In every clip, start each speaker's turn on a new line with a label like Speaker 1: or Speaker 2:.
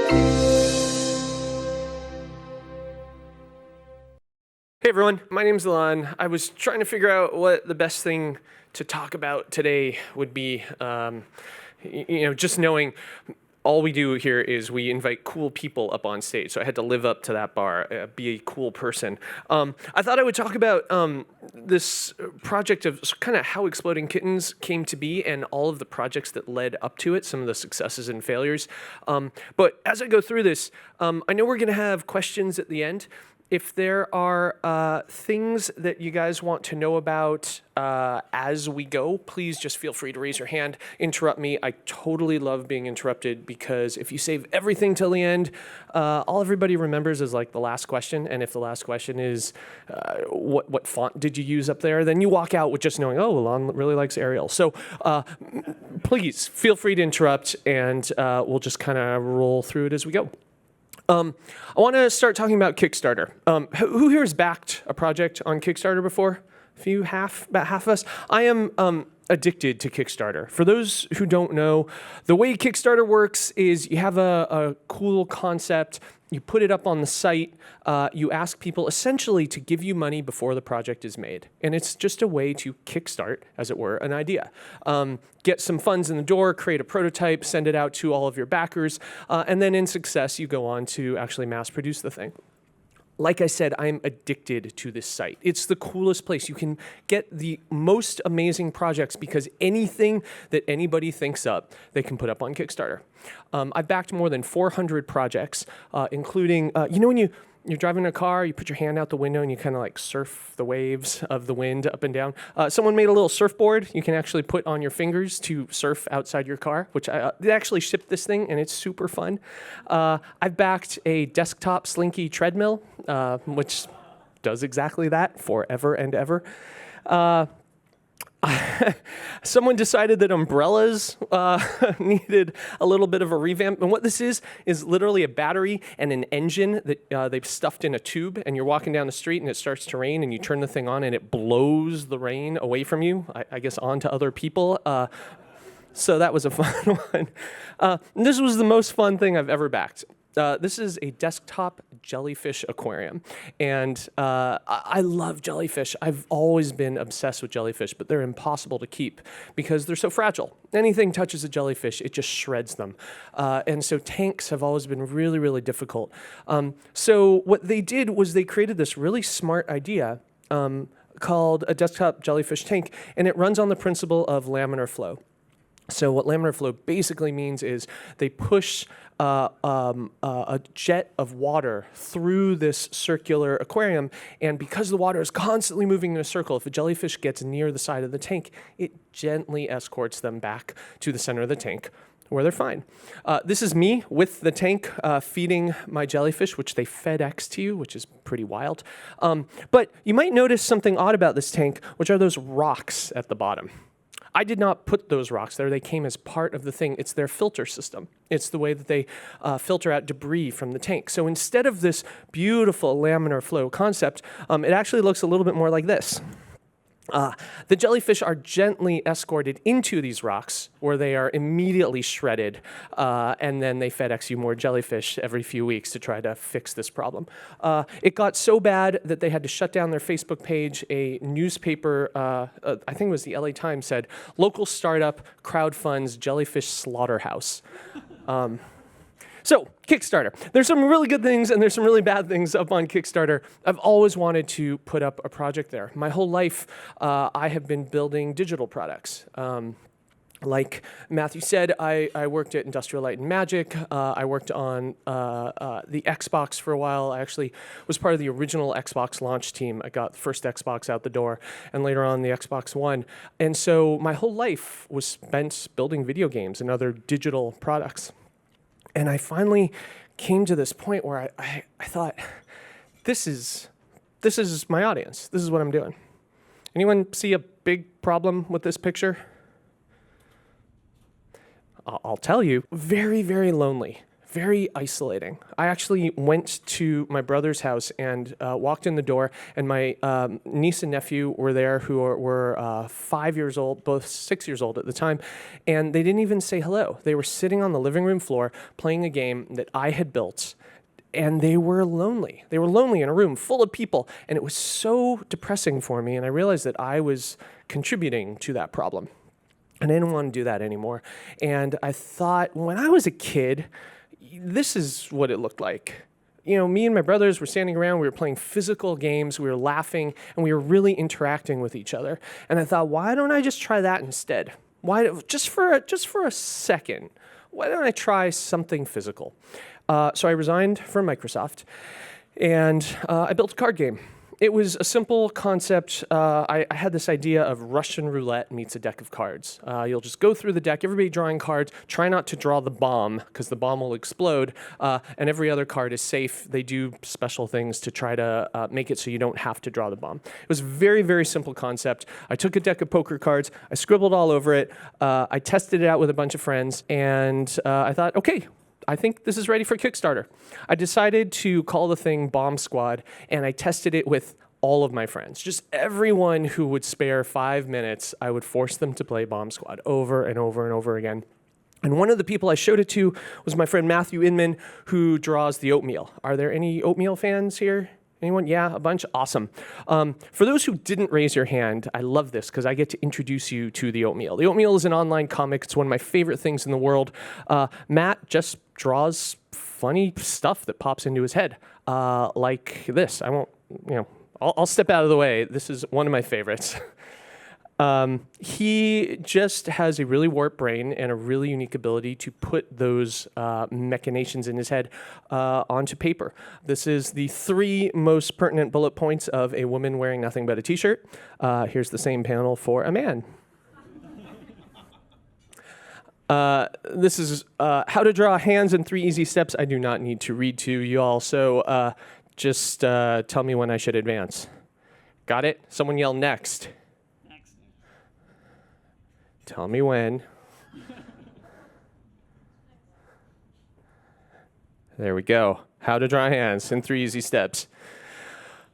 Speaker 1: Hey everyone, my name's Elan. I was trying to figure out what the best thing to talk about today would be. Just knowing all we do here is we invite cool people up on stage, so I had to live up to that bar, be a cool person. I thought I would talk about this project of kind of how Exploding Kittens came to be and all of the projects that led up to it, some of the successes and failures. But as I go through this, I know we're going to have questions at the end. If there are things that you guys want to know about as we go, please just feel free to raise your hand, interrupt me. I totally love being interrupted because if you save everything till the end, all everybody remembers is like the last question. And if the last question is, what font did you use up there? Then you walk out with just knowing, oh, Elan really likes Arial. So please feel free to interrupt and we'll just kind of roll through it as we go. I want to start talking about Kickstarter. Who here has backed a project on Kickstarter before? About half of us. I am addicted to Kickstarter. For those who don't know, the way Kickstarter works is you have a cool concept, you put it up on the site, you ask people essentially to give you money before the project is made. And it's just a way to kickstart, as it were, an idea. Get some funds in the door, create a prototype, send it out to all of your backers, and then in success, you go on to actually mass produce the thing. Like I said, I'm addicted to this site. It's the coolest place. You can get the most amazing projects because anything that anybody thinks up, they can put up on Kickstarter. I've backed more than 400 projects, including, when you're driving a car, you put your hand out the window and you kind of like surf the waves of the wind up and down. Someone made a little surfboard you can actually put on your fingers to surf outside your car, which they actually shipped this thing and it's super fun. I've backed a desktop slinky treadmill, which does exactly that forever and ever. Someone decided that umbrellas needed a little bit of a revamp. And what this is literally a battery and an engine that they've stuffed in a tube. And you're walking down the street and it starts to rain and you turn the thing on and it blows the rain away from you, I guess onto other people. So that was a fun one. This was the most fun thing I've ever backed. This is a desktop jellyfish aquarium, and I love jellyfish. I've always been obsessed with jellyfish, but they're impossible to keep because they're so fragile. Anything touches a jellyfish, it just shreds them. And so tanks have always been really, really difficult. So what they did was they created this really smart idea called a desktop jellyfish tank, and it runs on the principle of laminar flow. So what laminar flow basically means is they push a jet of water through this circular aquarium, and because the water is constantly moving in a circle, if a jellyfish gets near the side of the tank, it gently escorts them back to the center of the tank, where they're fine. This is me with the tank feeding my jellyfish, which they FedEx to you, which is pretty wild. But you might notice something odd about this tank, which are those rocks at the bottom. I did not put those rocks there. They came as part of the thing. It's their filter system. It's the way that they filter out debris from the tank. So instead of this beautiful laminar flow concept, it actually looks a little bit more like this. The jellyfish are gently escorted into these rocks where they are immediately shredded, and then they FedEx you more jellyfish every few weeks to try to fix this problem. It got so bad that they had to shut down their Facebook page. A newspaper, I think it was the LA Times, said, "Local startup crowdfunds jellyfish slaughterhouse." So, Kickstarter. There's some really good things and there's some really bad things up on Kickstarter. I've always wanted to put up a project there. My whole life, I have been building digital products. Like Matthew said, I worked at Industrial Light and Magic. I worked on the Xbox for a while. I actually was part of the original Xbox launch team. I got the first Xbox out the door, and later on the Xbox One. And so my whole life was spent building video games and other digital products. And I finally came to this point where I thought, this is my audience. This is what I'm doing. Anyone see a big problem with this picture? I'll tell you, very, very lonely. very isolating. I actually went to my brother's house and walked in the door, and my niece and nephew were there who were 5 years old, both 6 years old at the time, and they didn't even say hello. They were sitting on the living room floor playing a game that I had built, and they were lonely. They were lonely in a room full of people, and it was so depressing for me, and I realized that I was contributing to that problem. And I didn't want to do that anymore. And I thought, when I was a kid, this is what it looked like. You know, me and my brothers were standing around, we were playing physical games, we were laughing, and we were really interacting with each other. And I thought, why don't I just try that instead? Why, just for a second, why don't I try something physical? So I resigned from Microsoft, and I built a card game. It was a simple concept. I had this idea of Russian roulette meets a deck of cards. You'll just go through the deck, everybody drawing cards, try not to draw the bomb, because the bomb will explode, and every other card is safe. They do special things to try to make it so you don't have to draw the bomb. It was a very, very simple concept. I took a deck of poker cards, I scribbled all over it, I tested it out with a bunch of friends, and I thought, okay, I think this is ready for Kickstarter. I decided to call the thing Bomb Squad, and I tested it with all of my friends. Just everyone who would spare 5 minutes, I would force them to play Bomb Squad over and over and over again. And one of the people I showed it to was my friend Matthew Inman, who draws the oatmeal. Are there any oatmeal fans here? Anyone? Yeah, a bunch? Awesome. For those who didn't raise your hand, I love this because I get to introduce you to the oatmeal. The oatmeal is an online comic. It's one of my favorite things in the world. Matt just draws funny stuff that pops into his head, like this. I won't, I'll step out of the way. This is one of my favorites. He just has a really warped brain and a really unique ability to put those machinations in his head onto paper. This is the 3 most pertinent bullet points of a woman wearing nothing but a t-shirt. Here's the same panel for a man. This is how to draw hands in 3 easy steps I do not need to read to you all, so just tell me when I should advance. Got it? Someone yell next. Tell me when. There we go. How to draw hands in 3 easy steps.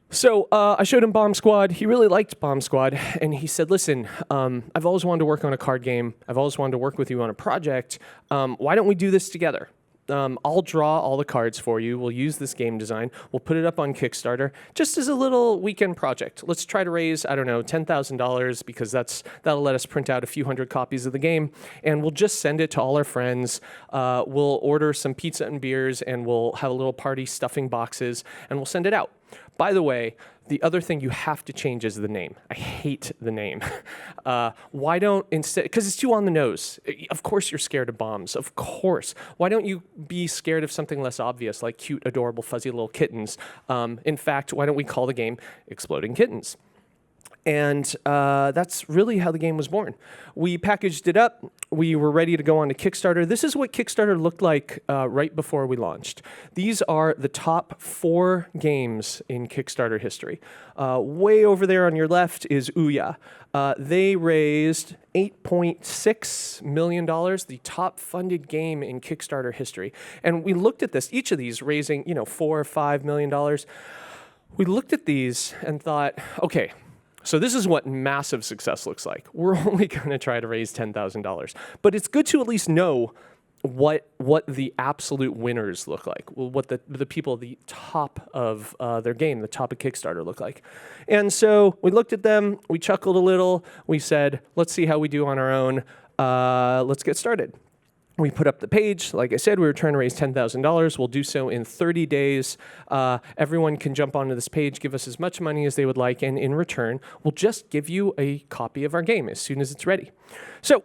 Speaker 1: So I showed him Bomb Squad. He really liked Bomb Squad, and he said, listen, I've always wanted to work on a card game. I've always wanted to work with you on a project. Why don't we do this together? I'll draw all the cards for you. We'll use this game design. We'll put it up on Kickstarter just as a little weekend project. Let's try to raise, I don't know, $10,000 because that'll let us print out a few hundred copies of the game, and we'll just send it to all our friends. We'll order some pizza and beers, and we'll have a little party stuffing boxes, and we'll send it out. By the way, the other thing you have to change is the name. I hate the name. Why don't instead, because it's too on the nose. Of course you're scared of bombs, of course. Why don't you be scared of something less obvious, like cute, adorable, fuzzy little kittens? In fact, why don't we call the game Exploding Kittens? And that's really how the game was born. We packaged it up. We were ready to go on to Kickstarter. This is what Kickstarter looked like right before we launched. These are the top 4 games in Kickstarter history. Way over there on your left is OUYA. They raised $8.6 million, the top funded game in Kickstarter history. And we looked at this, each of these raising, $4 or $5 million. We looked at these and thought, okay, so this is what massive success looks like. We're only going to try to raise $10,000. But it's good to at least know what the absolute winners look like, what the people at the top of their game, the top of Kickstarter look like. And so we looked at them, we chuckled a little, we said, let's see how we do on our own, let's get started. We put up the page. Like I said, we were trying to raise $10,000. We'll do so in 30 days. Everyone can jump onto this page, give us as much money as they would like, and in return, we'll just give you a copy of our game as soon as it's ready. So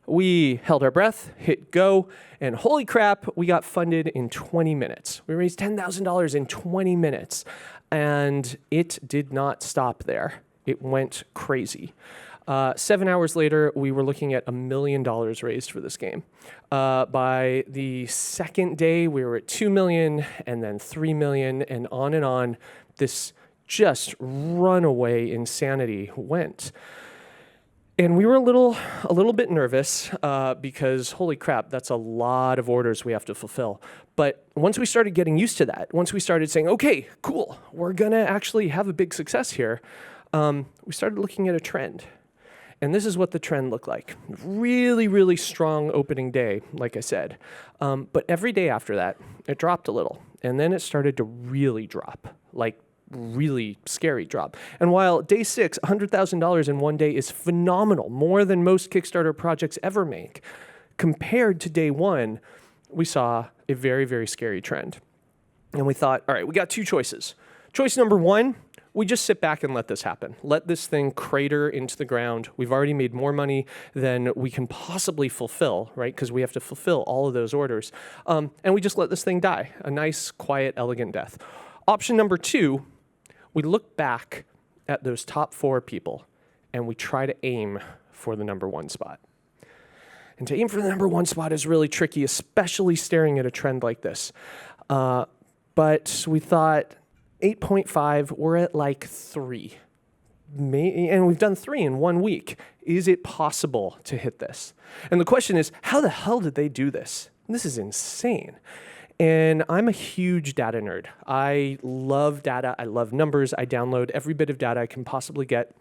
Speaker 1: we held our breath, hit go, and holy crap, we got funded in 20 minutes. We raised $10,000 in 20 minutes, and it did not stop there. It went crazy. 7 hours later, we were looking at $1 million raised for this game. By the second day, we were at 2 million, and then 3 million, and on. This just runaway insanity went. And we were a little bit nervous because holy crap, that's a lot of orders we have to fulfill. But once we started getting used to that, once we started saying, okay, cool, we're gonna actually have a big success here, we started looking at a trend. And this is what the trend looked like. Really, really strong opening day, like I said. But every day after that, it dropped a little. And then it started to really drop, like really scary drop. And while day 6, $100,000 in one day is phenomenal, more than most Kickstarter projects ever make, compared to day 1, we saw a very, very scary trend. And we thought, all right, we got 2 choices. Choice number 1, we just sit back and let this happen. Let this thing crater into the ground. We've already made more money than we can possibly fulfill, right? Because we have to fulfill all of those orders. And we just let this thing die, a nice, quiet, elegant death. Option number 2, we look back at those top 4 people and we try to aim for the number 1 spot. And to aim for the number 1 spot is really tricky, especially staring at a trend like this. But we thought 8.5, we're at like 3. And we've done 3 in 1 week. Is it possible to hit this? And the question is, how the hell did they do this? This is insane. And I'm a huge data nerd. I love data. I love numbers. I download every bit of data I can possibly get.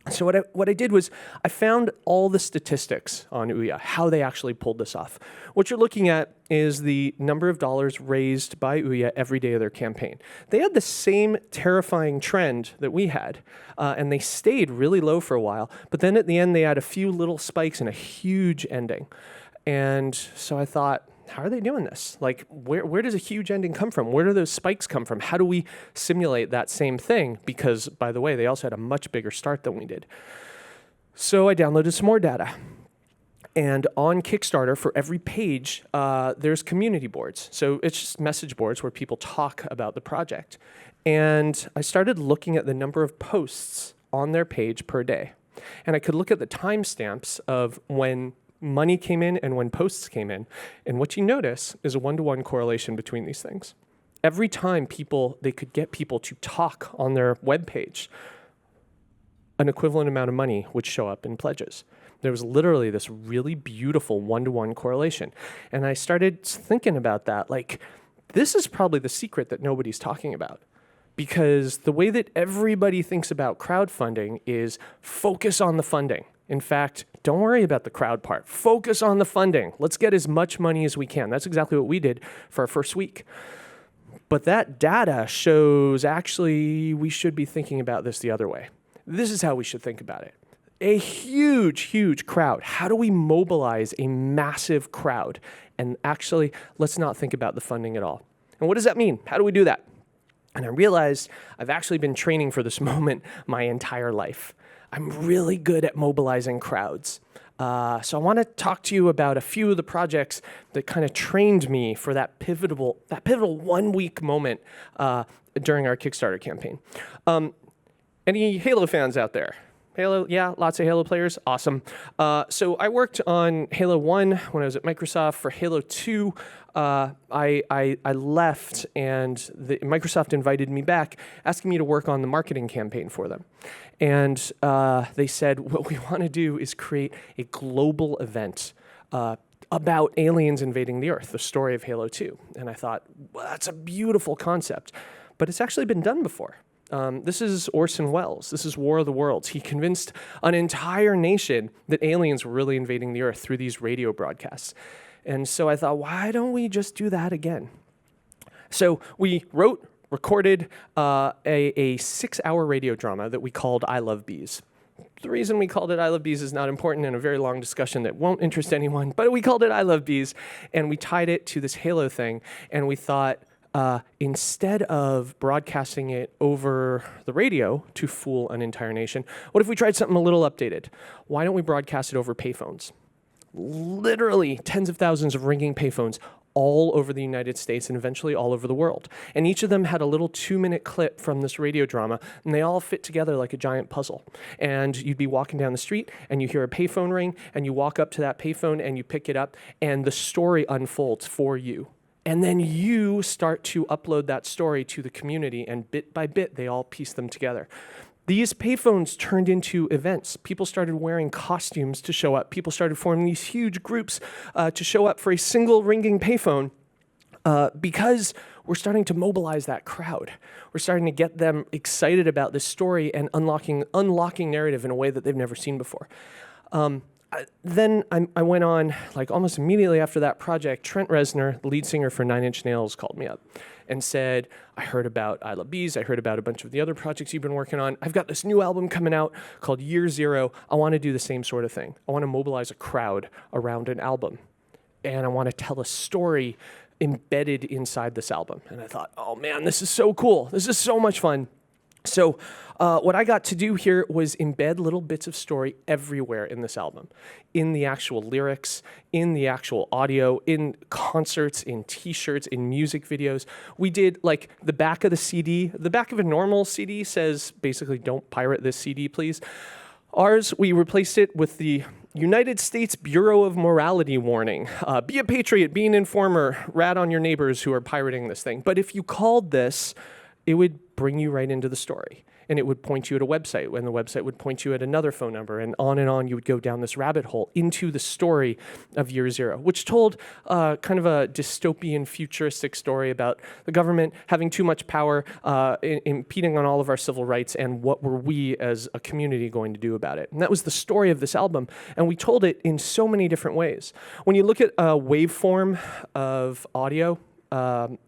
Speaker 1: So what I did was I found all the statistics on OUYA, how they actually pulled this off. What you're looking at is the number of dollars raised by OUYA every day of their campaign. They had the same terrifying trend that we had, and they stayed really low for a while. But then at the end, they had a few little spikes and a huge ending. And so I thought, how are they doing this? Like, where does a huge ending come from? Where do those spikes come from? How do we simulate that same thing? Because, by the way, they also had a much bigger start than we did. So I downloaded some more data. And on Kickstarter, for every page, there's community boards. So it's just message boards where people talk about the project. And I started looking at the number of posts on their page per day. And I could look at the timestamps of when money came in and when posts came in. And what you notice is a 1-to-1 correlation between these things. Every time they could get people to talk on their webpage, an equivalent amount of money would show up in pledges. There was literally this really beautiful 1-to-1 correlation. And I started thinking about that, like, this is probably the secret that nobody's talking about. Because the way that everybody thinks about crowdfunding is focus on the funding. In fact, don't worry about the crowd part. Focus on the funding. Let's get as much money as we can. That's exactly what we did for our first week. But that data shows actually we should be thinking about this the other way. This is how we should think about it. A huge, huge crowd. How do we mobilize a massive crowd? And actually, let's not think about the funding at all. And what does that mean? How do we do that? And I realized I've actually been training for this moment my entire life. I'm really good at mobilizing crowds. So I want to talk to you about a few of the projects that kind of trained me for that pivotal 1-week moment during our Kickstarter campaign. Any Halo fans out there? Halo, yeah, lots of Halo players, awesome. So I worked on Halo 1 when I was at Microsoft. For Halo 2, I left and Microsoft invited me back, asking me to work on the marketing campaign for them. And they said, what we want to do is create a global event about aliens invading the Earth, the story of Halo 2. And I thought, well, that's a beautiful concept, but it's actually been done before. This is Orson Welles. This is War of the Worlds. He convinced an entire nation that aliens were really invading the Earth through these radio broadcasts. And so I thought, why don't we just do that again? So we recorded a 6-hour radio drama that we called I Love Bees. The reason we called it I Love Bees is not important in a very long discussion that won't interest anyone, but we called it I Love Bees, and we tied it to this Halo thing, and we thought, instead of broadcasting it over the radio to fool an entire nation, what if we tried something a little updated? Why don't we broadcast it over payphones? Literally tens of thousands of ringing payphones all over the United States and eventually all over the world. And each of them had a little 2-minute clip from this radio drama, and they all fit together like a giant puzzle. And you'd be walking down the street, and you hear a payphone ring, and you walk up to that payphone, and you pick it up, and the story unfolds for you. And then you start to upload that story to the community, and bit by bit, they all piece them together. These payphones turned into events. People started wearing costumes to show up. People started forming these huge groups to show up for a single ringing payphone because we're starting to mobilize that crowd. We're starting to get them excited about this story and unlocking narrative in a way that they've never seen before. Then I went on, like almost immediately after that project, Trent Reznor, the lead singer for Nine Inch Nails, called me up and said, I heard about Ilovebees, I heard about a bunch of the other projects you've been working on. I've got this new album coming out called Year Zero. I want to do the same sort of thing. I want to mobilize a crowd around an album. And I want to tell a story embedded inside this album. And I thought, oh man, this is so cool. This is so much fun. So what I got to do here was embed little bits of story everywhere in this album, in the actual lyrics, in the actual audio, in concerts, in t-shirts, in music videos. We did like the back of the CD. The back of a normal CD says basically, don't pirate this CD, please. Ours, we replaced it with the United States Bureau of Morality warning. Be a patriot, be an informer, rat on your neighbors who are pirating this thing. But if you called this, it would bring you right into the story. And it would point you at a website, and the website would point you at another phone number, and on you would go down this rabbit hole into the story of Year Zero, which told kind of a dystopian, futuristic story about the government having too much power, impeding on all of our civil rights, and what were we as a community going to do about it. And that was the story of this album, and we told it in so many different ways. When you look at a waveform of audio,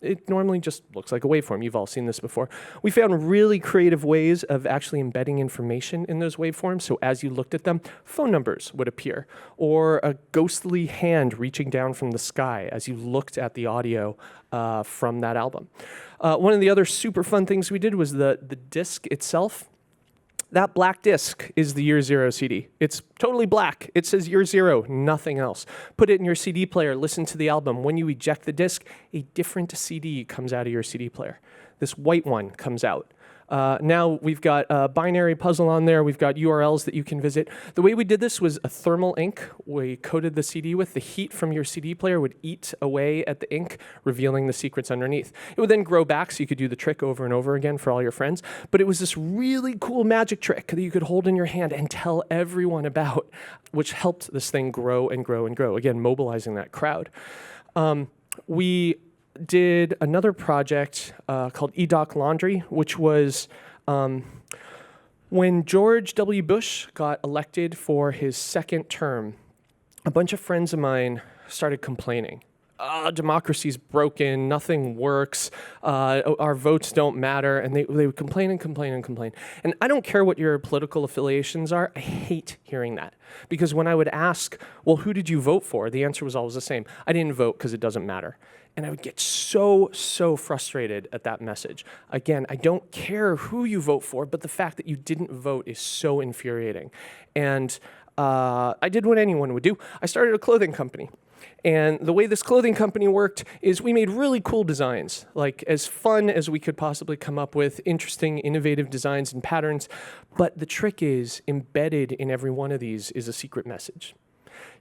Speaker 1: it normally just looks like a waveform. You've all seen this before. We found really creative ways of actually embedding information in those waveforms. So as you looked at them, phone numbers would appear, or a ghostly hand reaching down from the sky as you looked at the audio from that album. One of the other super fun things we did was the disc itself. That black disc is the Year Zero CD. It's totally black. It says Year Zero, nothing else. Put it in your CD player, listen to the album. When you eject the disc, a different CD comes out of your CD player. This white one comes out. Now we've got a binary puzzle on there. We've got URLs that you can visit. The way we did this was a thermal ink we coated the CD with. The heat from your CD player would eat away at the ink, revealing the secrets underneath. It would then grow back so you could do the trick over and over again for all your friends. But it was this really cool magic trick that you could hold in your hand and tell everyone about, which helped this thing grow and grow and grow. Again, mobilizing that crowd. We did another project called E-Doc Laundry, which was when George W. Bush got elected for his second term, a bunch of friends of mine started complaining. Democracy's broken, nothing works, our votes don't matter, and they would complain and complain and complain. And I don't care what your political affiliations are, I hate hearing that. Because when I would ask, well, who did you vote for? The answer was always the same. I didn't vote because it doesn't matter. And I would get so frustrated at that message. Again, I don't care who you vote for, but the fact that you didn't vote is so infuriating. And I did what anyone would do. I started a clothing company. And the way this clothing company worked is we made really cool designs, like as fun as we could possibly come up with, interesting, innovative designs and patterns. But the trick is, embedded in every one of these is a secret message.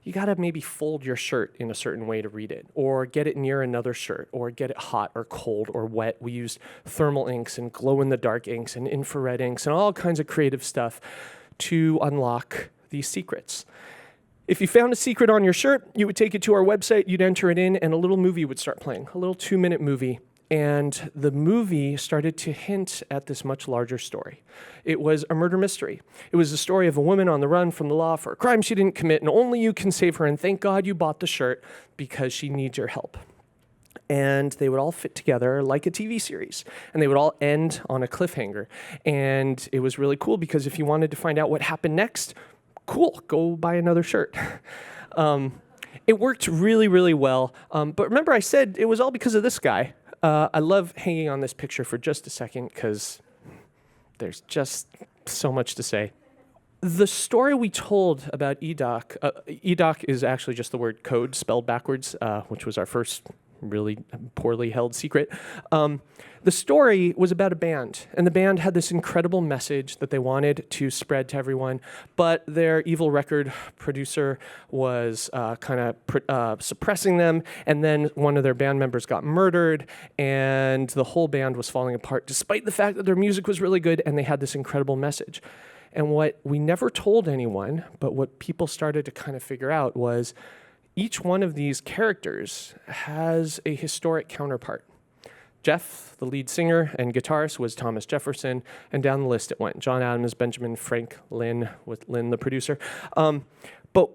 Speaker 1: You gotta maybe fold your shirt in a certain way to read it, or get it near another shirt, or get it hot or cold or wet. We used thermal inks and glow-in-the-dark inks and infrared inks and all kinds of creative stuff to unlock these secrets. If you found a secret on your shirt, you would take it to our website, you'd enter it in, and a little movie would start playing, a little 2-minute movie. And the movie started to hint at this much larger story. It was a murder mystery. It was the story of a woman on the run from the law for a crime she didn't commit, and only you can save her, and thank God you bought the shirt because she needs your help. And they would all fit together like a TV series. And they would all end on a cliffhanger. And it was really cool because if you wanted to find out what happened next, cool, go buy another shirt. It worked really, really well. But remember I said it was all because of this guy. I love hanging on this picture for just a second because there's just so much to say. The story we told about E-Doc, E-Doc is actually just the word code spelled backwards, which was our first really poorly held secret. The story was about a band, and the band had this incredible message that they wanted to spread to everyone, but their evil record producer was suppressing them, and then one of their band members got murdered, and the whole band was falling apart, despite the fact that their music was really good, and they had this incredible message. And what we never told anyone, but what people started to kind of figure out was each one of these characters has a historic counterpart. Jeff, the lead singer and guitarist, was Thomas Jefferson, and down the list it went. John Adams, Benjamin Franklin, with Lynn the producer. But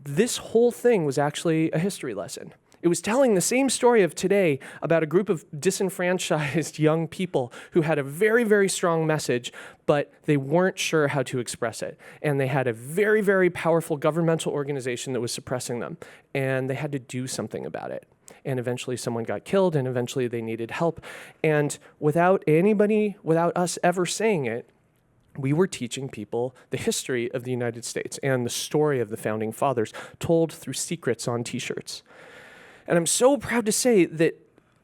Speaker 1: this whole thing was actually a history lesson. It was telling the same story of today about a group of disenfranchised young people who had a very, very strong message, but they weren't sure how to express it. And they had a very, very powerful governmental organization that was suppressing them, and they had to do something about it. And eventually someone got killed, and eventually they needed help. And without us ever saying it, we were teaching people the history of the United States and the story of the Founding Fathers told through secrets on t-shirts. And I'm so proud to say that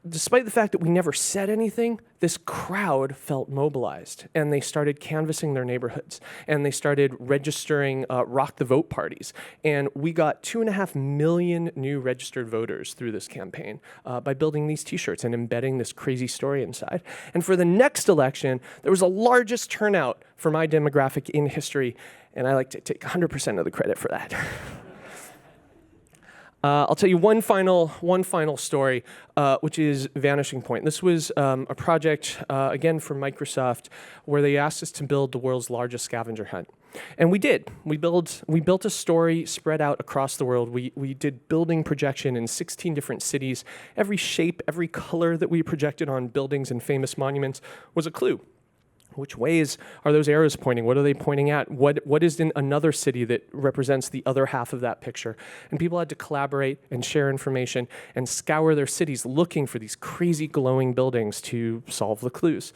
Speaker 1: despite the fact that we never said anything, this crowd felt mobilized, and they started canvassing their neighborhoods, and they started registering Rock the Vote parties. And we got 2.5 million new registered voters through this campaign by building these t-shirts and embedding this crazy story inside. And for the next election, there was the largest turnout for my demographic in history, and I like to take 100% of the credit for that. I'll tell you one final story, which is Vanishing Point. This was a project, again, from Microsoft, where they asked us to build the world's largest scavenger hunt. And we did. We built a story spread out across the world. We did building projection in 16 different cities. Every shape, every color that we projected on buildings and famous monuments was a clue. Which ways are those arrows pointing? What are they pointing at? What is in another city that represents the other half of that picture? And people had to collaborate and share information and scour their cities looking for these crazy glowing buildings to solve the clues.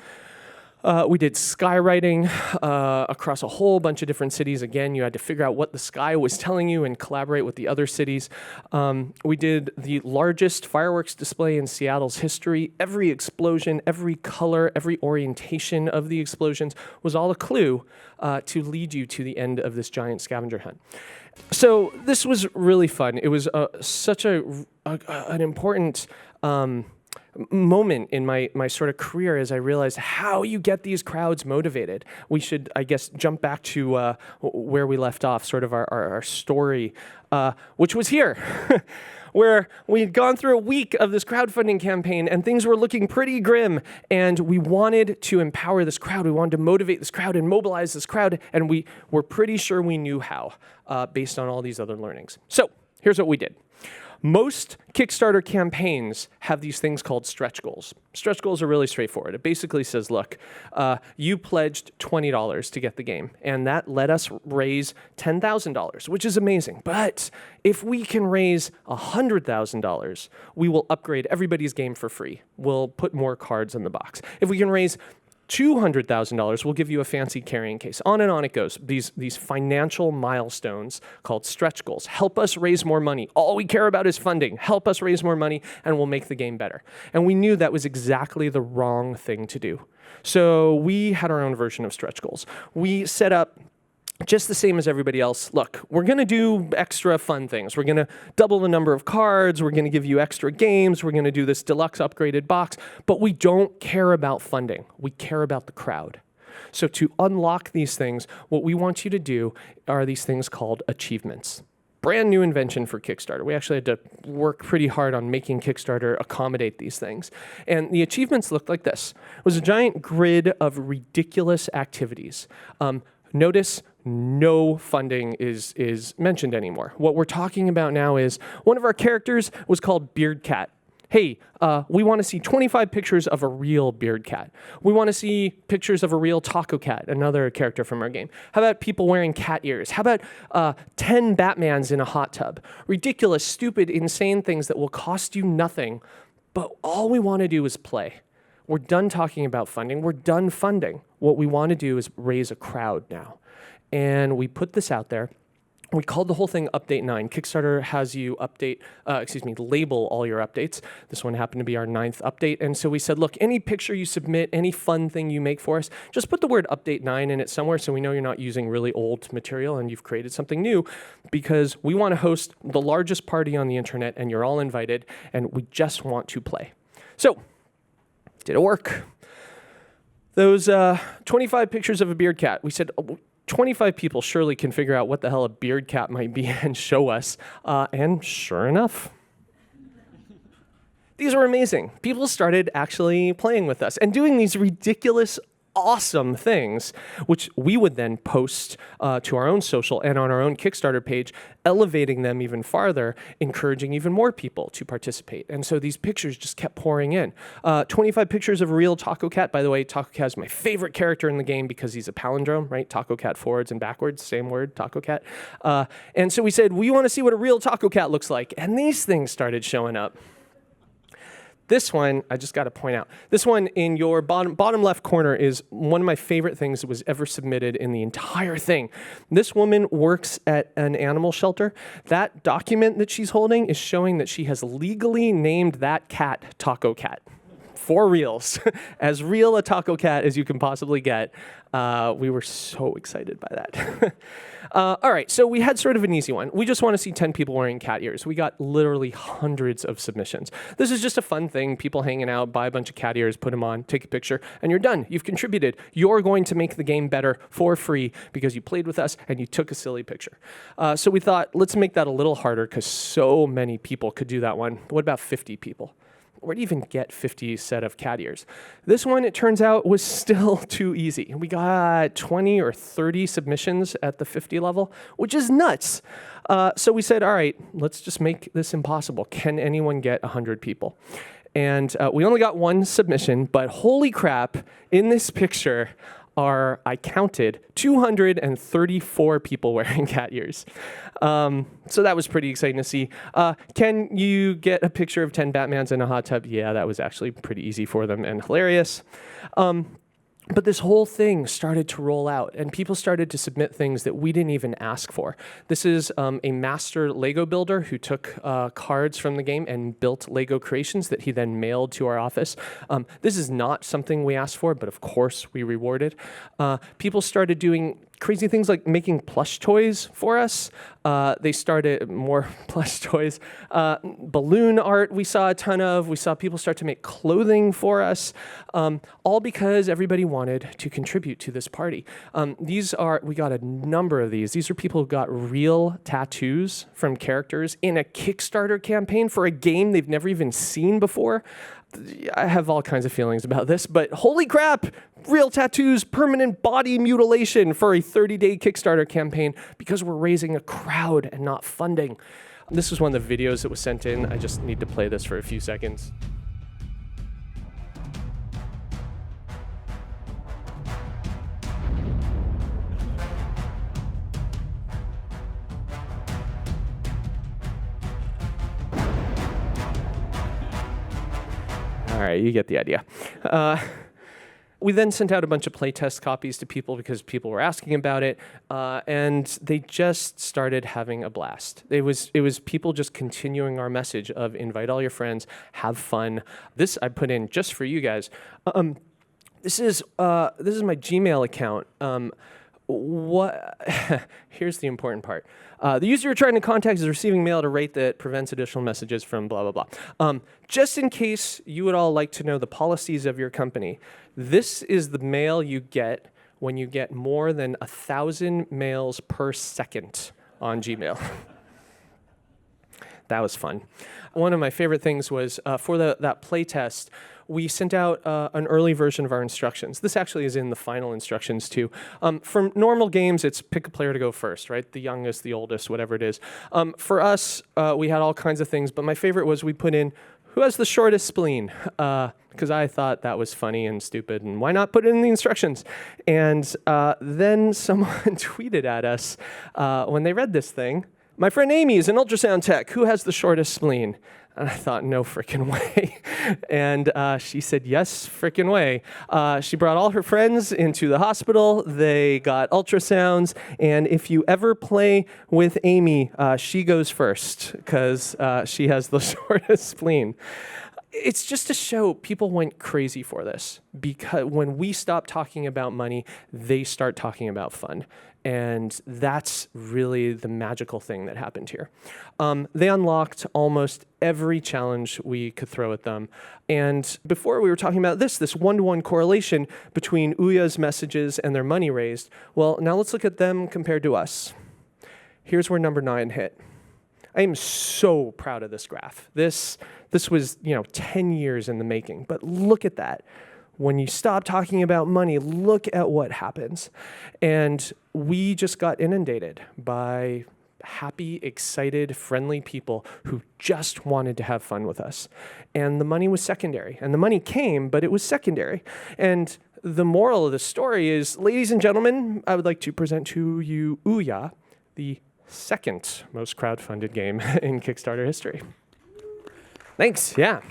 Speaker 1: We did skywriting across a whole bunch of different cities. Again, you had to figure out what the sky was telling you and collaborate with the other cities. We did the largest fireworks display in Seattle's history. Every explosion, every color, every orientation of the explosions was all a clue to lead you to the end of this giant scavenger hunt. So this was really fun. It was such an important moment in my sort of career as I realized how you get these crowds motivated. We should, I guess, jump back to where we left off, sort of our story, which was here, where we had gone through a week of this crowdfunding campaign and things were looking pretty grim, and we wanted to empower this crowd. We wanted to motivate this crowd and mobilize this crowd, and we were pretty sure we knew how based on all these other learnings. So here's what we did. Most Kickstarter campaigns have these things called stretch goals. Stretch goals are really straightforward. It basically says, look, you pledged $20 to get the game, and that let us raise $10,000, which is amazing. But if we can raise $100,000, we will upgrade everybody's game for free. We'll put more cards in the box. If we can raise $200,000, we'll give you a fancy carrying case. On and on it goes. These financial milestones called stretch goals help us raise more money. All we care about is funding. Help us raise more money, and we'll make the game better. And we knew that was exactly the wrong thing to do. So we had our own version of stretch goals. We set up just the same as everybody else. Look, we're going to do extra fun things. We're going to double the number of cards. We're going to give you extra games. We're going to do this deluxe upgraded box. But we don't care about funding. We care about the crowd. So to unlock these things, what we want you to do are these things called achievements. Brand new invention for Kickstarter. We actually had to work pretty hard on making Kickstarter accommodate these things. And the achievements looked like this. It was a giant grid of ridiculous activities. Notice no funding is mentioned anymore. What we're talking about now is one of our characters was called Beard Cat. Hey, we want to see 25 pictures of a real beard cat. We want to see pictures of a real taco cat, another character from our game. How about people wearing cat ears? How about 10 Batmans in a hot tub? Ridiculous, stupid, insane things that will cost you nothing, but all we want to do is play. We're done talking about funding. We're done funding. What we want to do is raise a crowd now. And we put this out there. We called the whole thing Update 9. Kickstarter has you label all your updates. This one happened to be our 9th update. And so we said, look, any picture you submit, any fun thing you make for us, just put the word Update 9 in it somewhere so we know you're not using really old material and you've created something new, because we want to host the largest party on the internet and you're all invited and we just want to play. So, did it work? Those 25 pictures of a beard cat, we said, 25 people surely can figure out what the hell a beard cat might be and show us. And sure enough, these were amazing. People started actually playing with us and doing these ridiculous, awesome things, which we would then post to our own social and on our own Kickstarter page, elevating them even farther, encouraging even more people to participate. And so these pictures just kept pouring in. 25 pictures of a real Taco Cat. By the way, Taco Cat is my favorite character in the game because he's a palindrome, right? Taco Cat forwards and backwards, same word, Taco Cat. And so we said, we want to see what a real Taco Cat looks like. And these things started showing up. This one, I just got to point out, this one in your bottom left corner is one of my favorite things that was ever submitted in the entire thing. This woman works at an animal shelter. That document that she's holding is showing that she has legally named that cat Taco Cat. For reals. As real a Taco Cat as you can possibly get. We were so excited by that. All right, so we had sort of an easy one. We just want to see 10 people wearing cat ears. We got literally hundreds of submissions. This is just a fun thing. People hanging out, buy a bunch of cat ears, put them on, take a picture, and you're done. You've contributed. You're going to make the game better for free because you played with us and you took a silly picture. So we thought, let's make that a little harder because so many people could do that one. What about 50 people? Where do you even get 50 set of cat ears? This one, it turns out, was still too easy. We got 20 or 30 submissions at the 50 level, which is nuts. So we said, all right, let's just make this impossible. Can anyone get 100 people? And we only got one submission, but holy crap, in this picture are, I counted, 234 people wearing cat ears. So that was pretty exciting to see. Can you get a picture of 10 Batmans in a hot tub? Yeah, that was actually pretty easy for them and hilarious. But this whole thing started to roll out, and people started to submit things that we didn't even ask for. This is a master Lego builder who took cards from the game and built Lego creations that he then mailed to our office. This is not something we asked for, but of course we rewarded. People started doing crazy things like making plush toys for us. They started more plush toys. Balloon art we saw a ton of. We saw people start to make clothing for us, all because everybody wanted to contribute to this party. We got a number of these. These are people who got real tattoos from characters in a Kickstarter campaign for a game they've never even seen before. I have all kinds of feelings about this, but holy crap, real tattoos, permanent body mutilation for a 30-day Kickstarter campaign because we're raising a crowd and not funding. This was one of the videos that was sent in. I just need to play this for a few seconds. All right, you get the idea. We then sent out a bunch of playtest copies to people because people were asking about it, and they just started having a blast. It was people just continuing our message of invite all your friends, have fun. This I put in just for you guys. This is my Gmail account. Here's the important part. The user you're trying to contact is receiving mail at a rate that prevents additional messages from blah, blah, blah. Just in case you would all like to know the policies of your company, this is the mail you get when you get more than 1,000 mails per second on Gmail. That was fun. One of my favorite things was for that playtest, we sent out an early version of our instructions. This actually is in the final instructions too. For normal games, it's pick a player to go first, right? The youngest, the oldest, whatever it is. For us, we had all kinds of things, but my favorite was we put in, who has the shortest spleen? Because I thought that was funny and stupid, and why not put it in the instructions? And then someone tweeted at us when they read this thing, my friend Amy is an ultrasound tech. Who has the shortest spleen? And I thought, no freaking way. And she said, yes, freaking way. She brought all her friends into the hospital. They got ultrasounds. And if you ever play with Amy, she goes first because she has the shortest spleen. It's just to show people went crazy for this, because when we stop talking about money, they start talking about fun. And that's really the magical thing that happened here. They unlocked almost every challenge we could throw at them. And before we were talking about this one-to-one correlation between OUYA's messages and their money raised. Well, now let's look at them compared to us. Here's where number 9 hit. I am so proud of this graph. This was 10 years in the making, but look at that. When you stop talking about money, look at what happens. And we just got inundated by happy, excited, friendly people who just wanted to have fun with us. And the money was secondary. And the money came, but it was secondary. And the moral of the story is, ladies and gentlemen, I would like to present to you OUYA, the second most crowdfunded game in Kickstarter history. Thanks, yeah.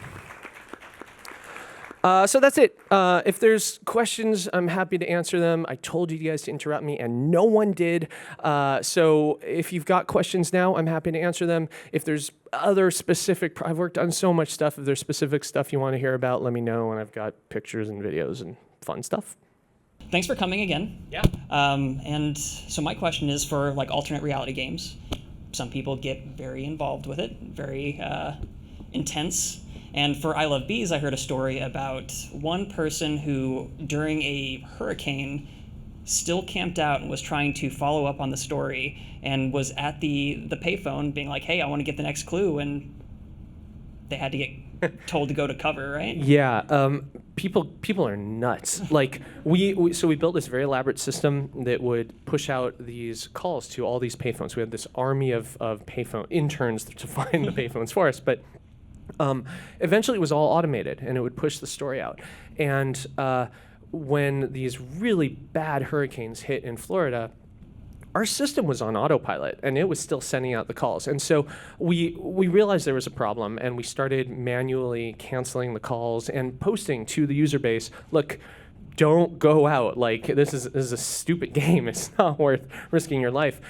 Speaker 1: So that's it. If there's questions, I'm happy to answer them. I told you guys to interrupt me, and no one did. So if you've got questions now, I'm happy to answer them. If there's other specific, I've worked on so much stuff. If there's specific stuff you want to hear about, let me know, and I've got pictures and videos and fun stuff.
Speaker 2: Thanks for coming again.
Speaker 1: Yeah.
Speaker 2: And so my question is for like alternate reality games. Some people get very involved with it, very intense. And for Ilovebees, I heard a story about one person who, during a hurricane, still camped out and was trying to follow up on the story and was at the payphone being like, hey, I want to get the next clue. And they had to get told to go to cover, right?
Speaker 1: Yeah, people are nuts. Like we built this very elaborate system that would push out these calls to all these payphones. We had this army of payphone interns to find the payphones for us, but eventually it was all automated, and it would push the story out. And when these really bad hurricanes hit in Florida, our system was on autopilot, and it was still sending out the calls. And so we realized there was a problem, and we started manually canceling the calls and posting to the user base, look, don't go out. Like, this is a stupid game. It's not worth risking your life.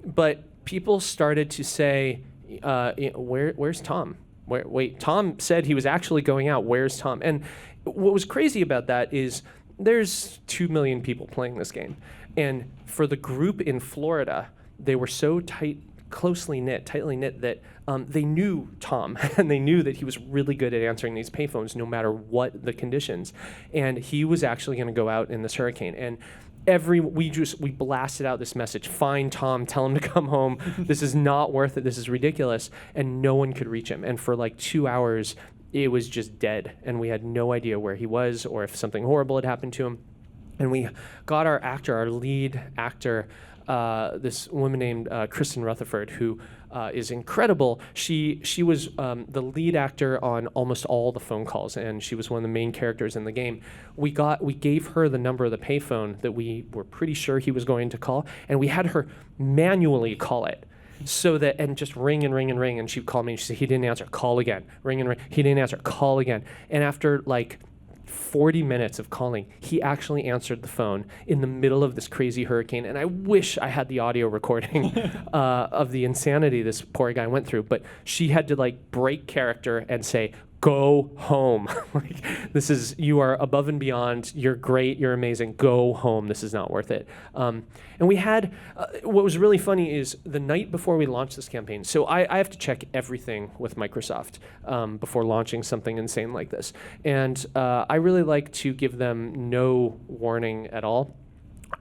Speaker 1: But people started to say, where's Tom? Wait, Tom said he was actually going out. Where's Tom? And what was crazy about that is there's 2 million people playing this game. And for the group in Florida, they were so tightly knit that they knew Tom, and they knew that he was really good at answering these payphones no matter what the conditions. And he was actually going to go out in this hurricane. And we blasted out this message, find Tom, tell him to come home. This is not worth it. This is ridiculous. And no one could reach him. And for like 2 hours, it was just dead. And we had no idea where he was or if something horrible had happened to him. And we got our lead actor, this woman named Kristen Rutherford, who is incredible. She was the lead actor on almost all the phone calls, and she was one of the main characters in the game. We gave her the number of the payphone that we were pretty sure he was going to call, and we had her manually call it. So that, and just ring and ring and ring, and she'd call me and she'd say, he didn't answer, call again. Ring and ring, he didn't answer, call again. And after like 40 minutes of calling, he actually answered the phone in the middle of this crazy hurricane. And I wish I had the audio recording of the insanity this poor guy went through. But she had to like break character and say, go home. Like, you are above and beyond. You're great. You're amazing. Go home. This is not worth it. And we had, what was really funny is the night before we launched this campaign, so I have to check everything with Microsoft before launching something insane like this. And I really like to give them no warning at all.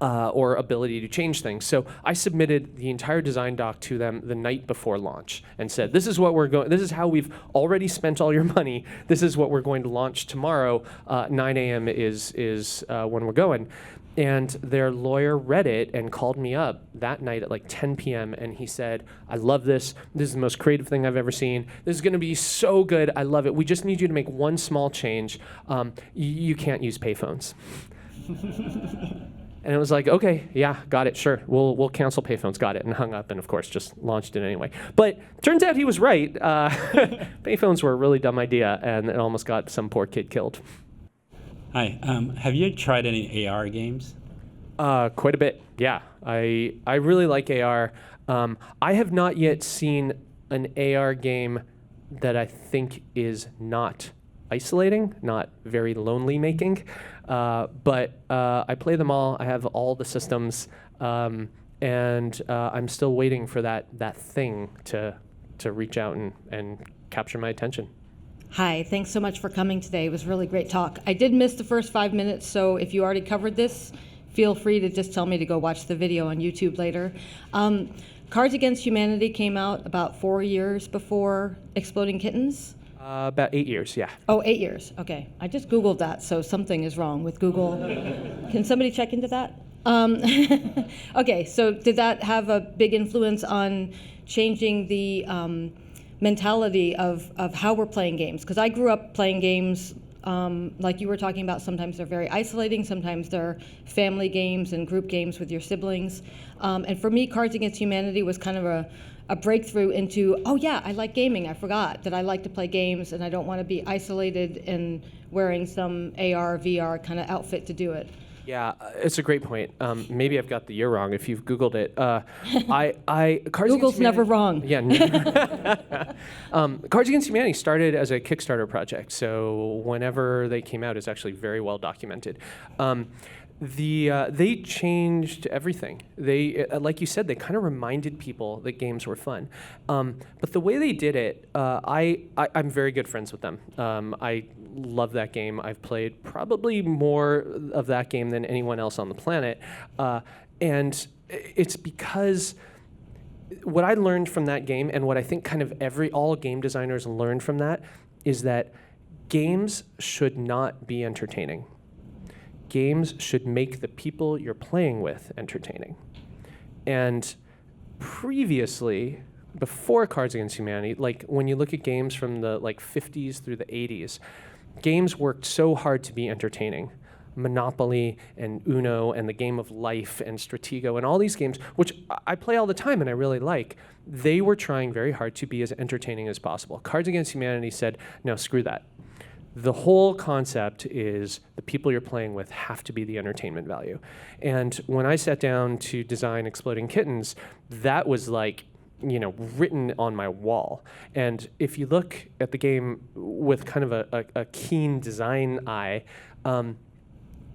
Speaker 1: Or ability to change things. So I submitted the entire design doc to them the night before launch and said, this is what we're going, this is how we've already spent all your money. This is what we're going to launch tomorrow. 9 a.m. is when we're going. And their lawyer read it and called me up that night at like 10 p.m. and he said, I love this. This is the most creative thing I've ever seen. This is going to be so good. I love it. We just need you to make one small change. You can't use payphones. And it was like, okay, yeah, got it, sure. We'll cancel payphones, got it, and hung up, and of course just launched it anyway. But turns out he was right. Payphones were a really dumb idea, and it almost got some poor kid killed.
Speaker 3: Hi, have you tried any AR games?
Speaker 1: Quite a bit, yeah. I really like AR. I have not yet seen an AR game that I think is not isolating, not very lonely making. But I play them all. I have all the systems, and I'm still waiting for that thing to reach out and capture my attention.
Speaker 4: Hi, thanks so much for coming today. It was a really great talk. I did miss the first 5 minutes, so if you already covered this, feel free to just tell me to go watch the video on YouTube later. Cards Against Humanity came out about 4 years before Exploding Kittens.
Speaker 1: About 8 years, yeah.
Speaker 4: Oh, 8 years. Okay. I just Googled that, so something is wrong with Google. Can somebody check into that? Okay, so did that have a big influence on changing the mentality of how we're playing games? Because I grew up playing games like you were talking about. Sometimes they're very isolating, sometimes they're family games and group games with your siblings. And for me, Cards Against Humanity was kind of a breakthrough into, oh yeah, I like gaming. I forgot that I like to play games and I don't want to be isolated and wearing some AR, VR kind of outfit to do it.
Speaker 1: Yeah, it's a great point. Maybe I've got the year wrong if you've Googled it. Cards
Speaker 4: Google's never wrong.
Speaker 1: Yeah. Cards Against Humanity started as a Kickstarter project, so whenever they came out, it's actually very well documented. They changed everything. They, like you said, they kind of reminded people that games were fun. But the way they did it, I'm very good friends with them. I love that game. I've played probably more of that game than anyone else on the planet. And it's because what I learned from that game, and what I think kind of all game designers learned from that, is that games should not be entertaining. Games should make the people you're playing with entertaining. And previously, before Cards Against Humanity, like when you look at games from the 50s through the 80s, games worked so hard to be entertaining. Monopoly and Uno and the Game of Life and Stratego and all these games, which I play all the time and I really like, they were trying very hard to be as entertaining as possible. Cards Against Humanity said, no, screw that. The whole concept is the people you're playing with have to be the entertainment value. And when I sat down to design Exploding Kittens, that was written on my wall. And if you look at the game with kind of a keen design eye,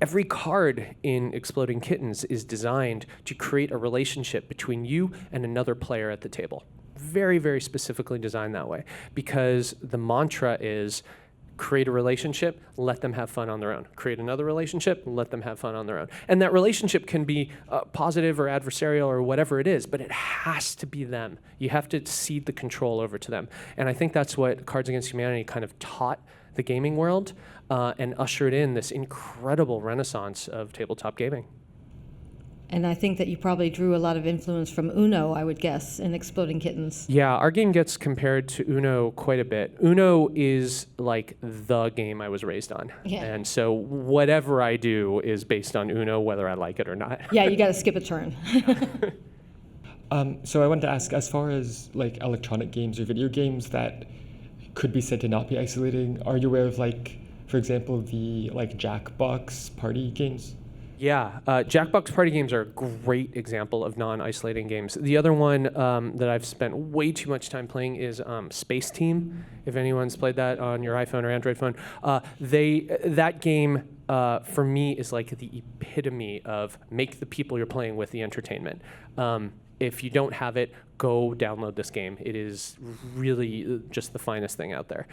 Speaker 1: every card in Exploding Kittens is designed to create a relationship between you and another player at the table. Very, very specifically designed that way, because the mantra is create a relationship, let them have fun on their own. Create another relationship, let them have fun on their own. And that relationship can be positive or adversarial or whatever it is, but it has to be them. You have to cede the control over to them. And I think that's what Cards Against Humanity kind of taught the gaming world and ushered in this incredible renaissance of tabletop gaming.
Speaker 4: And I think that you probably drew a lot of influence from Uno, I would guess, in Exploding Kittens.
Speaker 1: Yeah, our game gets compared to Uno quite a bit. Uno is like the game I was raised on.
Speaker 4: Yeah.
Speaker 1: And so whatever I do is based on Uno, whether I like it or not.
Speaker 4: Yeah, you got to skip a turn.
Speaker 5: So I wanted to ask, as far as electronic games or video games that could be said to not be isolating, are you aware of for example, the Jackbox party games?
Speaker 1: Yeah, Jackbox party games are a great example of non-isolating games. The other one that I've spent way too much time playing is Space Team. If anyone's played that on your iPhone or Android phone, that game for me is like the epitome of make the people you're playing with the entertainment. If you don't have it, go download this game. It is really just the finest thing out there.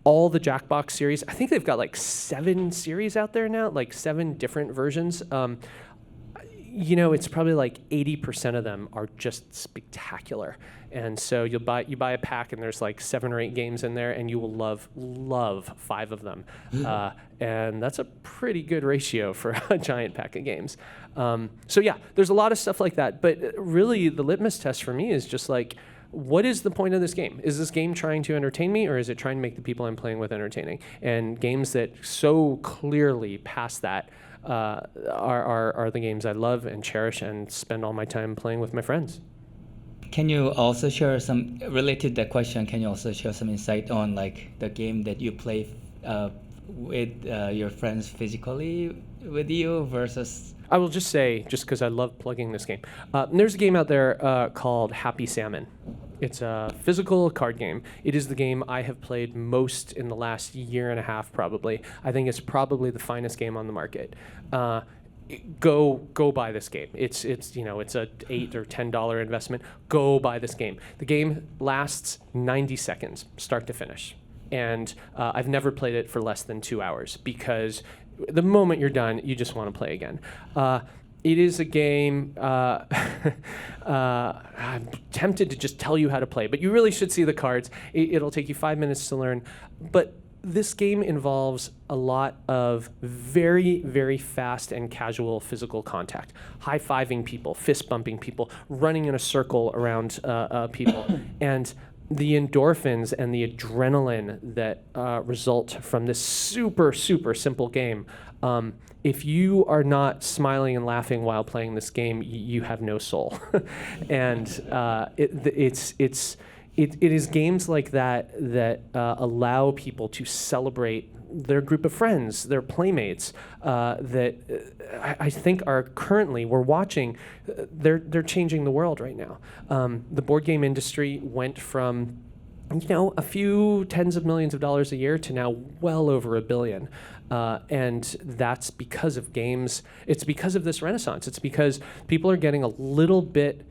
Speaker 1: All the Jackbox series, I think they've got 7 series out there now, 7 different versions. It's probably 80% of them are just spectacular. And so you buy a pack and there's 7 or 8 games in there and you will love 5 of them. And that's a pretty good ratio for a giant pack of games. So yeah, there's a lot of stuff like that. But really the litmus test for me is just what is the point of this game? Is this game trying to entertain me, or is it trying to make the people I'm playing with entertaining? And games that so clearly pass that are the games I love and cherish and spend all my time playing with my friends.
Speaker 6: Can you also share some, related to that question, can you also share some insight on like the game that you play with your friends physically with you versus?
Speaker 1: I will just say, just because I love plugging this game, there's a game out there called Happy Salmon. It's a physical card game. It is the game I have played most in the last year and a half, probably. I think it's probably the finest game on the market. Go buy this game. It's you know, it's a $8 or $10 investment. Go buy this game. The game lasts 90 seconds, start to finish. And I've never played it for less than 2 hours because the moment you're done, you just want to play again. It is a game, I'm tempted to just tell you how to play, but you really should see the cards. It'll take you 5 minutes to learn. But this game involves a lot of very, very fast and casual physical contact. High-fiving people, fist-bumping people, running in a circle around people. And the endorphins and the adrenaline that result from this super, super simple game, if you are not smiling and laughing while playing this game, you have no soul. And it is games like that that allow people to celebrate their group of friends, their playmates, that I think are currently, we're watching, they're changing the world right now. The board game industry went from, you know, a few tens of millions of dollars a year to now well over $1 billion. And that's because of games. It's because of this renaissance. It's because people are getting a little bit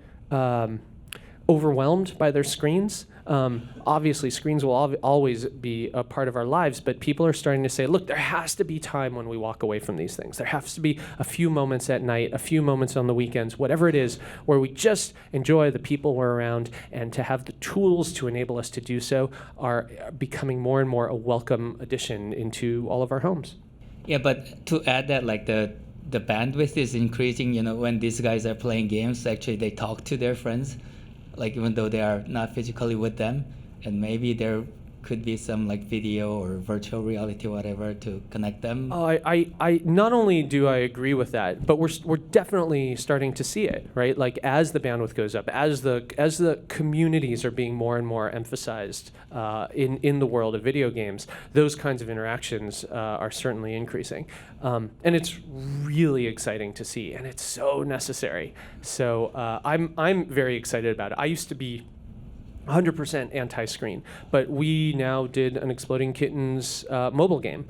Speaker 1: overwhelmed by their screens. Obviously, screens will always be a part of our lives, but people are starting to say, look, there has to be time when we walk away from these things. There has to be a few moments at night, a few moments on the weekends, whatever it is, where we just enjoy the people we're around, and to have the tools to enable us to do so are becoming more and more a welcome addition into all of our homes.
Speaker 6: Yeah, but to add that, like the bandwidth is increasing, you know, when these guys are playing games, actually they talk to their friends, like even though they are not physically with them, and maybe there could be some like video or virtual reality, whatever, to connect them.
Speaker 1: I not only do I agree with that, but we're definitely starting to see it, right? Like as the bandwidth goes up, as the communities are being more and more emphasized in the world of video games, those kinds of interactions are certainly increasing, and it's really exciting to see, and it's so necessary. So I'm very excited about it. I used to be 100% anti-screen, but we now did an Exploding Kittens mobile game,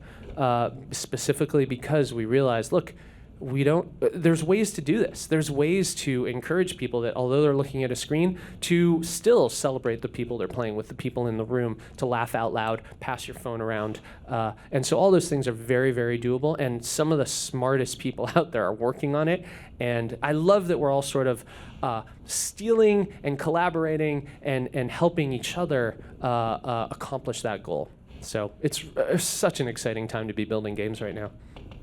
Speaker 1: specifically because we realized, look, there's ways to do this. There's ways to encourage people that, although they're looking at a screen, to still celebrate the people they're playing with, the people in the room, to laugh out loud, pass your phone around. And so all those things are very, very doable, and some of the smartest people out there are working on it. And I love that we're all sort of stealing and collaborating and helping each other accomplish that goal. So it's such an exciting time to be building games right now.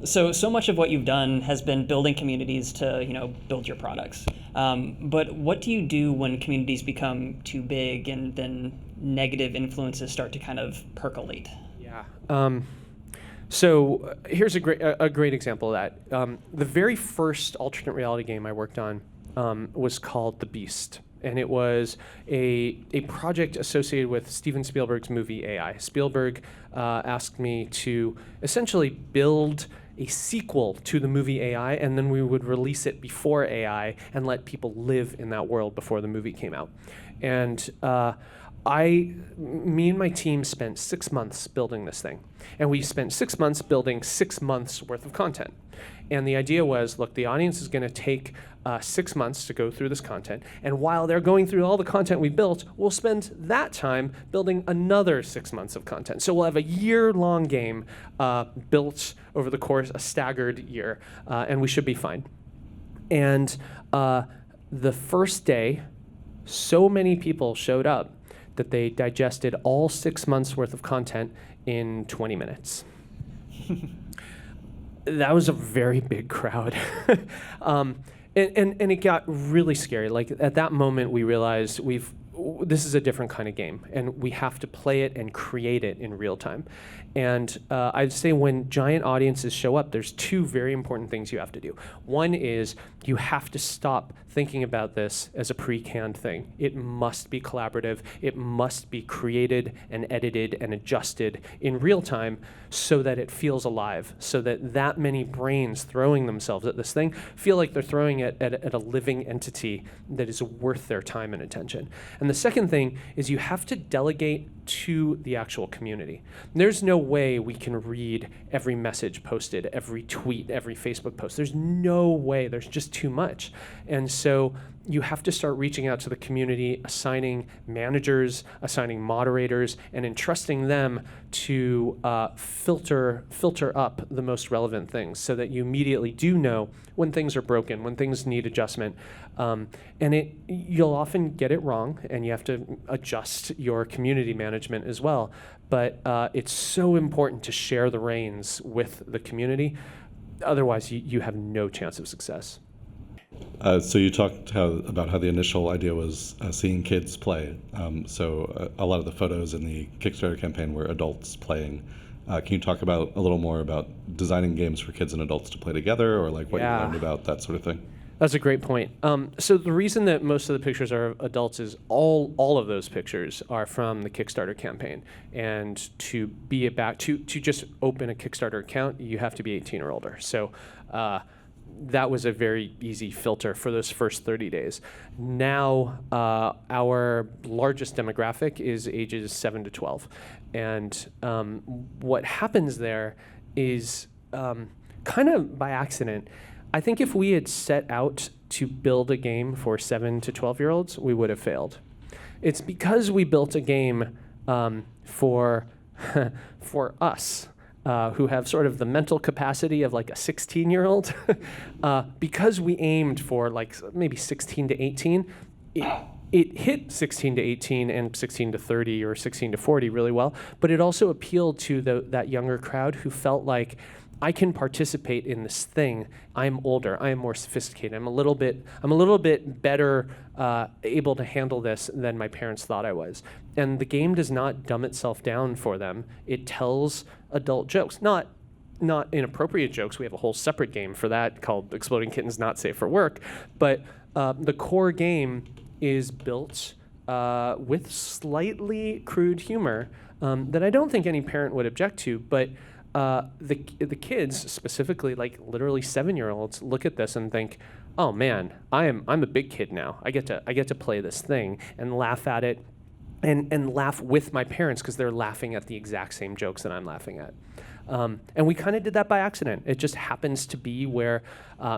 Speaker 2: So much of what you've done has been building communities to, you know, build your products. But what do you do when communities become too big and then negative influences start to kind of percolate?
Speaker 1: Yeah. So here's a great example of that. The very first alternate reality game I worked on was called The Beast. And it was a project associated with Steven Spielberg's movie AI. Spielberg asked me to essentially build a sequel to the movie AI, and then we would release it before AI and let people live in that world before the movie came out. And me and my team spent 6 months building this thing. And we spent 6 months building 6 months worth of content. And the idea was, look, the audience is going to take 6 months to go through this content. And while they're going through all the content we built, we'll spend that time building another 6 months of content. So we'll have a year-long game built over the course, a staggered year, and we should be fine. And the first day, so many people showed up that they digested all 6 months worth of content in 20 minutes. That was a very big crowd. And it got really scary. Like at that moment, we realized this is a different kind of game, and we have to play it and create it in real time. And I'd say when giant audiences show up, there's two very important things you have to do. One is you have to stop thinking about this as a pre-canned thing. It must be collaborative. It must be created and edited and adjusted in real time so that it feels alive, so that many brains throwing themselves at this thing feel like they're throwing it at a living entity that is worth their time and attention. And the second thing is you have to delegate to the actual community. There's no way we can read every message posted, every tweet, every Facebook post. There's no way. There's just too much. And so you have to start reaching out to the community, assigning managers, assigning moderators, and entrusting them to filter up the most relevant things so that you immediately do know when things are broken, when things need adjustment. And you'll often get it wrong, and you have to adjust your community management as well. But it's so important to share the reins with the community. Otherwise, you have no chance of success.
Speaker 7: So you talked about how the initial idea was seeing kids play. So a lot of the photos in the Kickstarter campaign were adults playing. Can you talk about a little more about designing games for kids and adults to play together, or like what you learned about that sort of thing?
Speaker 1: That's a great point. So the reason that most of the pictures are of adults is all of those pictures are from the Kickstarter campaign. And to just open a Kickstarter account, you have to be 18 or older. So that was a very easy filter for those first 30 days. Now, our largest demographic is ages 7 to 12. And what happens there is kind of by accident. I think if we had set out to build a game for 7 to 12-year-olds, we would have failed. It's because we built a game for us, who have sort of the mental capacity of like a 16-year-old, because we aimed for like maybe 16 to 18, it hit 16 to 18 and 16 to 30 or 16 to 40 really well, but it also appealed to that younger crowd who felt like, I can participate in this thing. I'm older. I am more sophisticated. I'm a little bit better able to handle this than my parents thought I was. And the game does not dumb itself down for them. It tells adult jokes, not inappropriate jokes. We have a whole separate game for that called Exploding Kittens Not Safe for Work. But the core game is built with slightly crude humor that I don't think any parent would object to, but the kids, specifically like literally 7-year-olds, look at this and think, oh man, I'm a big kid now. I get to play this thing and laugh at it and laugh with my parents because they're laughing at the exact same jokes that I'm laughing at. And we kind of did that by accident. It just happens to be where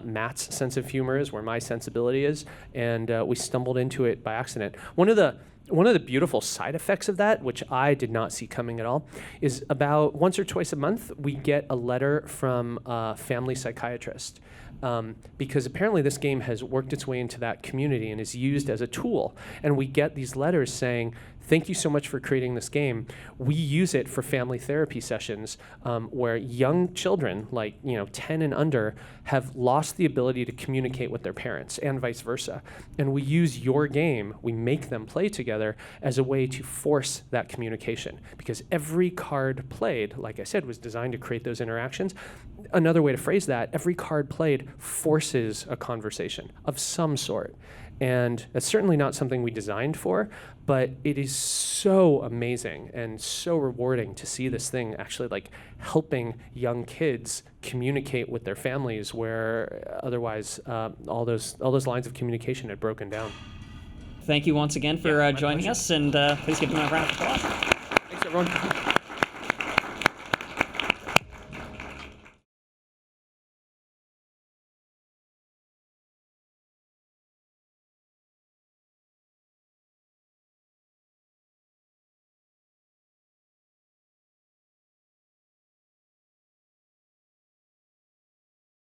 Speaker 1: Matt's sense of humor is, where my sensibility is, and we stumbled into it by accident. One of the beautiful side effects of that, which I did not see coming at all, is about once or twice a month, we get a letter from a family psychiatrist. Because apparently this game has worked its way into that community and is used as a tool. And we get these letters saying, thank you so much for creating this game. We use it for family therapy sessions where young children, like 10 and under, have lost the ability to communicate with their parents and vice versa. And we use your game, we make them play together as a way to force that communication. Because every card played, like I said, was designed to create those interactions. Another way to phrase that, every card played forces a conversation of some sort. And that's certainly not something we designed for, but it is so amazing and so rewarding to see this thing actually like helping young kids communicate with their families where otherwise all those lines of communication had broken down.
Speaker 2: Thank you once again for joining us, and please give them a round of applause.
Speaker 1: Thanks, everyone.